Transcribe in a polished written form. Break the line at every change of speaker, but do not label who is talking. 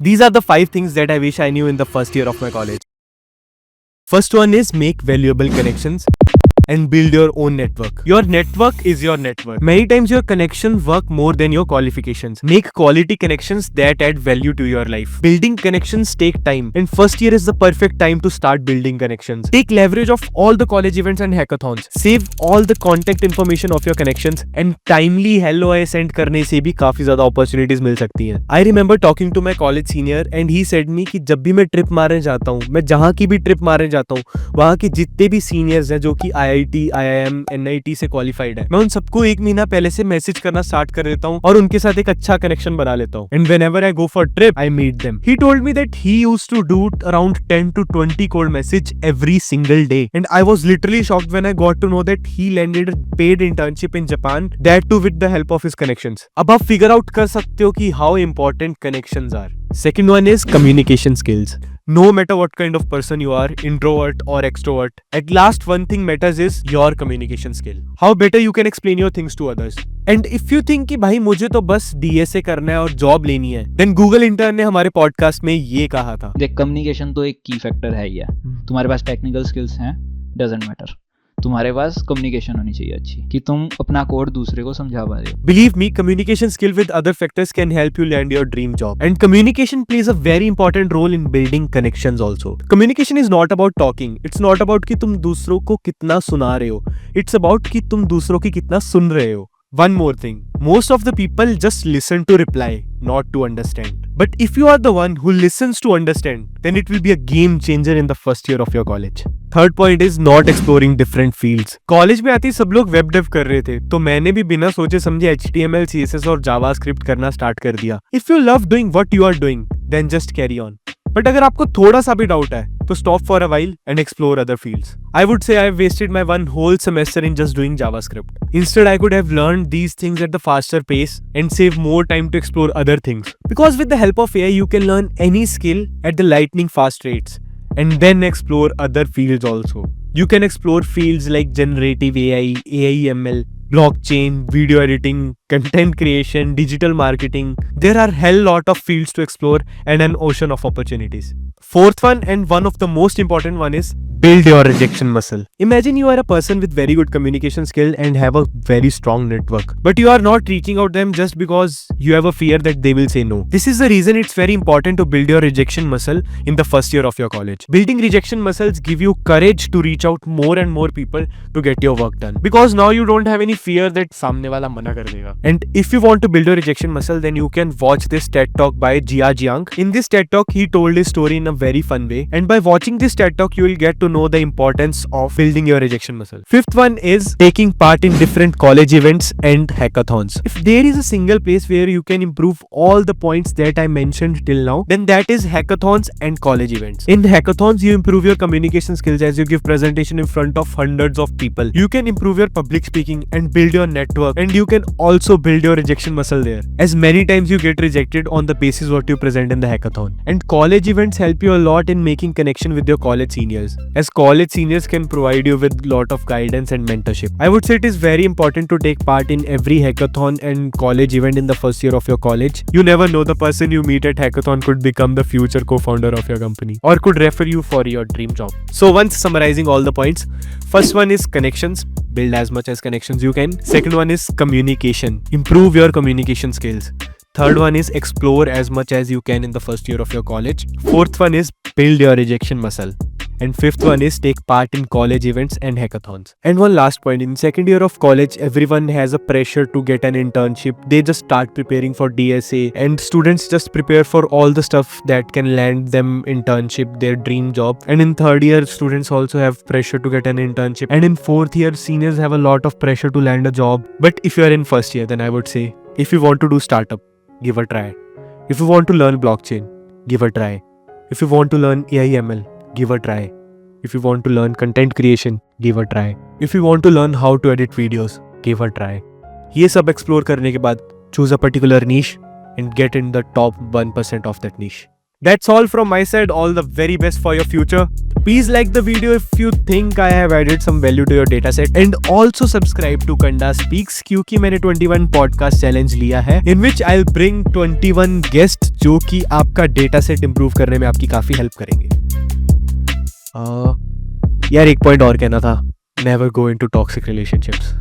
These are the 5 things that I wish I knew in the first year of my college. First one is make valuable connections and build your own network. Your network is your network. Many times your connections work more than your qualifications. Make quality connections that add value to your life. Building connections take time, and first year is the perfect time to start building connections. Take leverage of all the college events and hackathons. Save all the contact information of your connections, and timely hello I send करने से भी काफी ज्यादा opportunities मिल सकती हैं. I remember talking to my college senior and he said me कि जब भी मैं ट्रिप मारने जाता हूँ, मैं जहाँ की भी ट्रिप मारने जाता हूँ, वहाँ के जितने भी सीनियर्स हैं जो कि IIT, IIM, NIT से क्वालिफाइड है, मैं उन सबको 1 महीना पहले से मैसेज करना स्टार्ट कर देता हूँ और उनके साथ एक अच्छा कनेक्शन बना लेता हूँ. And whenever I go for trip, I meet them. He told me that he used to do around 10 to 20 cold message every single day, and I was literally shocked when I got to know that he landed a paid internship in Japan, that too with the help of his connections. अब आप figure out कर सकते हो कि how important connections are. Second one is communication skills. No matter what kind of person you are, introvert or extrovert, at last one thing matters is your communication skill. How better you can explain your things to others. And if you think कि भाई मुझे तो बस DSA करना है और job लेनी है, then Google Intern ने हमारे पॉडकास्ट में ये कहा था.
देख, कम्युनिकेशन तो एक की फैक्टर है ही है. तुम्हारे पास टेक्निकल स्किल्स हैं, डजंट मैटर. तुम्हारे पास कम्युनिकेशन होनी चाहिए अच्छी, कि तुम अपना कोड दूसरे को समझा पा रहे हो.
Believe me, communication skill with other factors can help you land your dream job. And communication plays a very important role in building connections also. Communication is not about talking. It's not about कि तुम दूसरों को कितना सुना रहे हो. It's about कि तुम दूसरों की कितना सुन रहे हो. One more thing. Most of the people just listen to reply, not to understand. But if you are the one who listens to understand, then it will be a game changer in the first year of your college. Third point is not exploring different fields. College में आते ही सब लोग web dev कर रहे थे, तो मैंने भी बिना सोचे समझे HTML, CSS और जावास्क्रिप्ट करना स्टार्ट कर दिया. If you love doing what you are doing, then just carry on. But अगर आपको थोड़ा सा भी डाउट है, तो stop for a while and explore other fields. I would say I wasted my one whole semester in just doing JavaScript. Instead, I could have learned these things at the faster pace and save more time to explore other things. Because with the help of AI, you can learn any skill at the lightning fast rates and then explore other fields also. You can explore fields like generative AI, AI/ML, blockchain, video editing, content creation, digital marketing. There are hell lot of fields to explore and an ocean of opportunities. Fourth one, and one of the most important one, is build your rejection muscle. Imagine you are a person with very good communication skill and have a very strong network, but you are not reaching out them just because you have a fear that they will say no. This is the reason it's very important to build your rejection muscle in the first year of your college. Building rejection muscles give you courage to reach out more and more people to get your work done, because now you don't have any fear that सामने वाला मना कर देगा. And if you want to build your rejection muscle, then you can watch this TED Talk by Jia Jiang. In this TED Talk, he told his story in a very fun way, and by watching this TED Talk, you will get to know the importance of building your rejection muscle. Fifth one is taking part in different college events and hackathons. If there is a single place where you can improve all the points that I mentioned till now, then that is hackathons and college events. In hackathons, you improve your communication skills as you give presentation in front of hundreds of people. You can improve your public speaking and build your network, and you can also build your rejection muscle there, as many times you get rejected on the basis what you present in the hackathon. And college events help you a lot in making connection with your college seniors, as college seniors can provide you with lot of guidance and mentorship. I would say it is very important to take part in every hackathon and college event in the first year of your college. You never know, the person you meet at hackathon could become the future co-founder of your company or could refer you for your dream job. So once summarizing all the points, first one is connections. Build as much as connections you can. Second one is communication. Improve your communication skills. Third one is explore as much as you can in the first year of your college. Fourth one is build your rejection muscle. And fifth one is take part in college events and hackathons. And one last point, in second year of college, everyone has a pressure to get an internship. They just start preparing for DSA, and students just prepare for all the stuff that can land them internship, their dream job. And in third year, students also have pressure to get an internship. And in fourth year, seniors have a lot of pressure to land a job. But if you are in first year, then I would say, if you want to do startup, give a try. If you want to learn blockchain, give a try. If you want to learn AI/ML, give a try. If you want to learn content creation, give a try. If you want to learn how to edit videos, give a try. ये सब explore करने के बाद choose a particular niche and get in the top 1% of that niche. That's all from my side. All the very best for your future. Please like the video if you think I have added some value to your data set, and also subscribe to Kanda Speaks क्योंकि मैंने 21 podcast challenge लिया है in which I'll bring 21 guests जो कि आपका data set improve करने में आपकी काफी help करेंगे। यार एक point और कहना था, never go into toxic relationships।